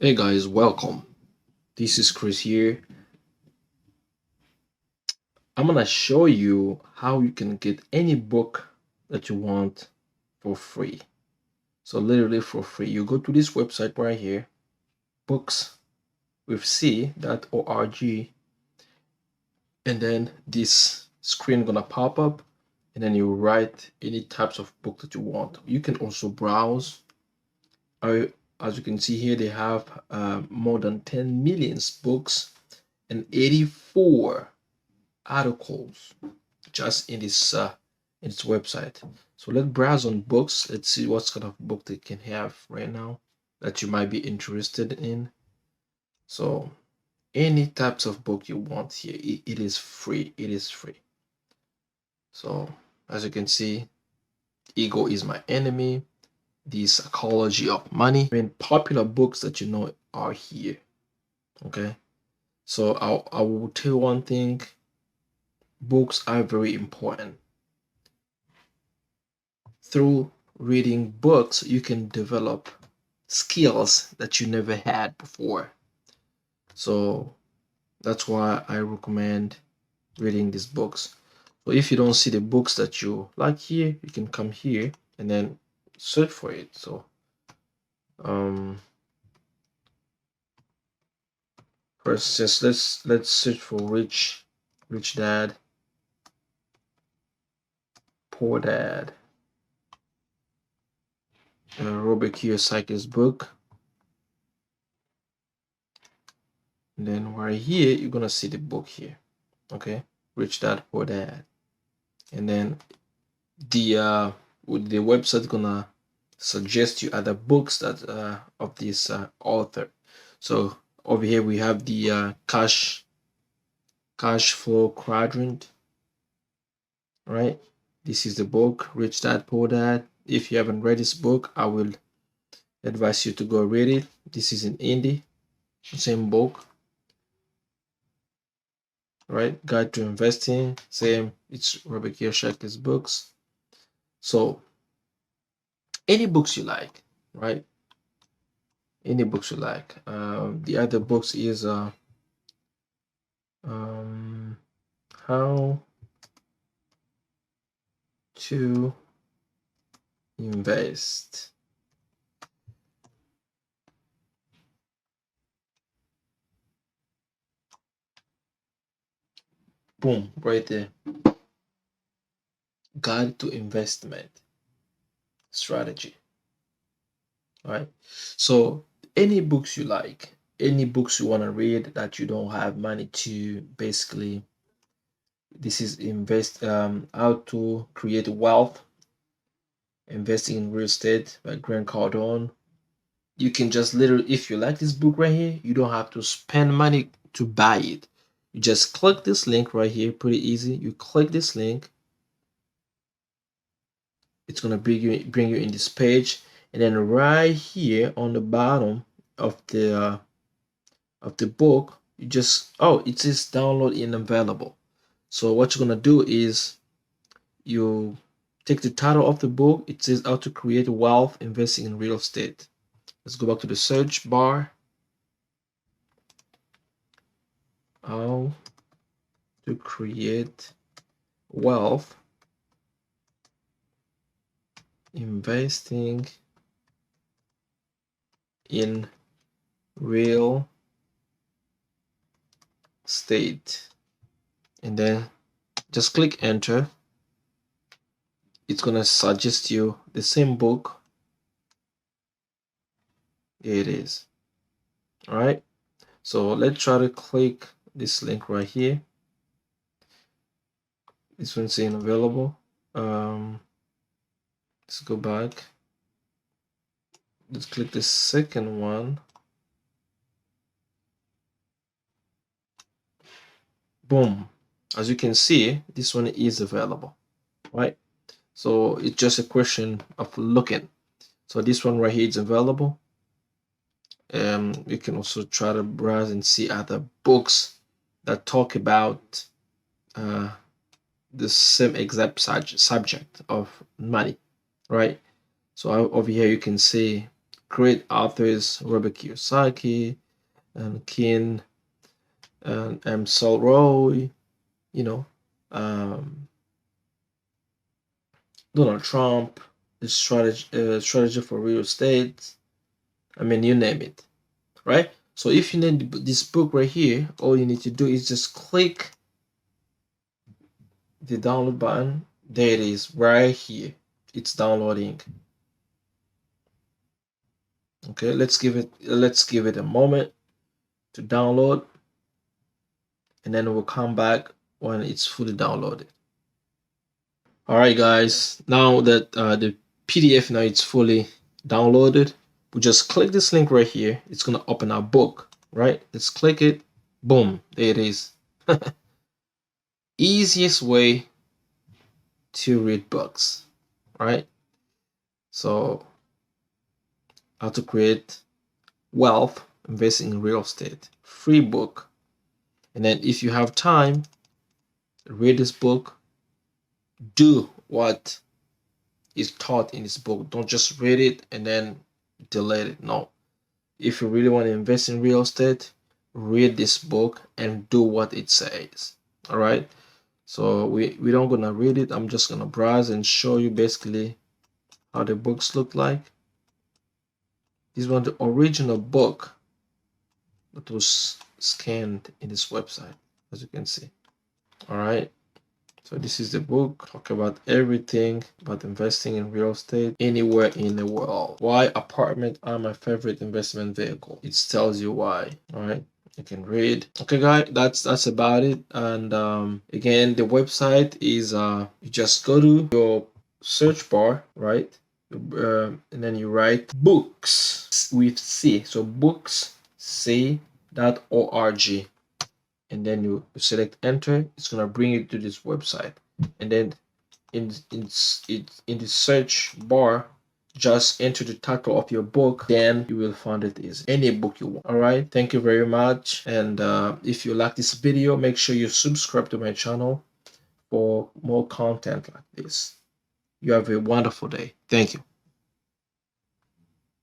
Hey guys, welcome. This is Chris here. I'm gonna show you how you can get any book that you want for free. So literally for free. You go to this website right here, bookswithc.org, and then this screen gonna pop up, and then you write any types of book that you want. You can also browse. As you can see here, they have more than 10 million books and 84 articles just in its website. So let's browse on books. Let's see what kind of book they can have right now that you might be interested in. So any types of book you want here, it is free. It is free. So as you can see, Ego is My Enemy, The Psychology of Money. I mean, popular books that you know are here. Okay. So I will tell you one thing. Books are very important. Through reading books, you can develop skills that you never had before. So that's why I recommend reading these books. So if you don't see the books that you like here, you can come here and then search for it. So um first just let's search for rich dad poor dad, Robert Kiyosaki's book. And then right here you're gonna see the book here. Okay, Rich Dad Poor Dad. And then the the website gonna suggest you other books that of this author. So over here we have the cash flow quadrant, right? This is the book Rich Dad Poor Dad. If you haven't read this book, I will advise you to go read it. This is in indie, same book, right? Guide to Investing, same. It's Robert Kiyosaki's books. So any books you like, right? Any books you like. The other books is um, how to invest. Boom, right there. Guide to investment strategy. All right. So any books you like, any books you want to read that you don't have money to, basically, this is invest how to create wealth, investing in real estate by Grant Cardone. You can just literally, if you like this book right here, you don't have to spend money to buy it. You just click this link right here, pretty easy. You click this link, it's gonna bring you in this page, and then right here on the bottom of the book, you just, oh, it says download and available. So what you're gonna do is you take the title of the book. It says how to create wealth investing in real estate. Let's go back to the search bar. How to create wealth investing in real estate, and then just click enter. It's gonna suggest you the same book. Here it is. All right, so let's try to click this link right here. This one's saying available. Let's go back. Let's click the second one. Boom. As you can see, this one is available, right? So it's just a question of looking. So this one right here is available. You can also try to browse and see other books that talk about the same exact subject of money, right? So over here you can see great authors, Robert Kiyosaki and Ken and M. Solroy, you know, Donald Trump, the strategy for real estate. I mean, you name it, right? So if you need this book right here, all you need to do is just click the download button. There it is, right here. It's downloading. Okay, let's give it a moment to download, and then we'll come back when it's fully downloaded. All right, guys. Now that the PDF now it's fully downloaded, we just click this link right here. It's gonna open our book, right? Let's click it. Boom, there it is. Easiest way to read books, right? So, how to create wealth investing in real estate, free book. And then if you have time, read this book, do what is taught in this book. Don't just read it and then delete it. No, if you really want to invest in real estate, read this book and do what it says. All right, so we don't gonna read it. I'm just gonna browse and show you basically how the books look like. This was the original book that was scanned in this website, as you can see. All right, so this is the book. Talk about everything about investing in real estate anywhere in the world. Why apartment are my favorite investment vehicle. It tells you why. All right, you can read. Okay, guys, that's about it. And again, the website is you just go to your search bar, right? And then you write books with C. So books.org. And then you select enter. It's gonna bring you to this website. And then in the search bar, just enter the title of your book, then you will find it easy. Any book you want. All right, thank you very much. And if you like this video, make sure you subscribe to my channel for more content like this. You have a wonderful day. Thank you.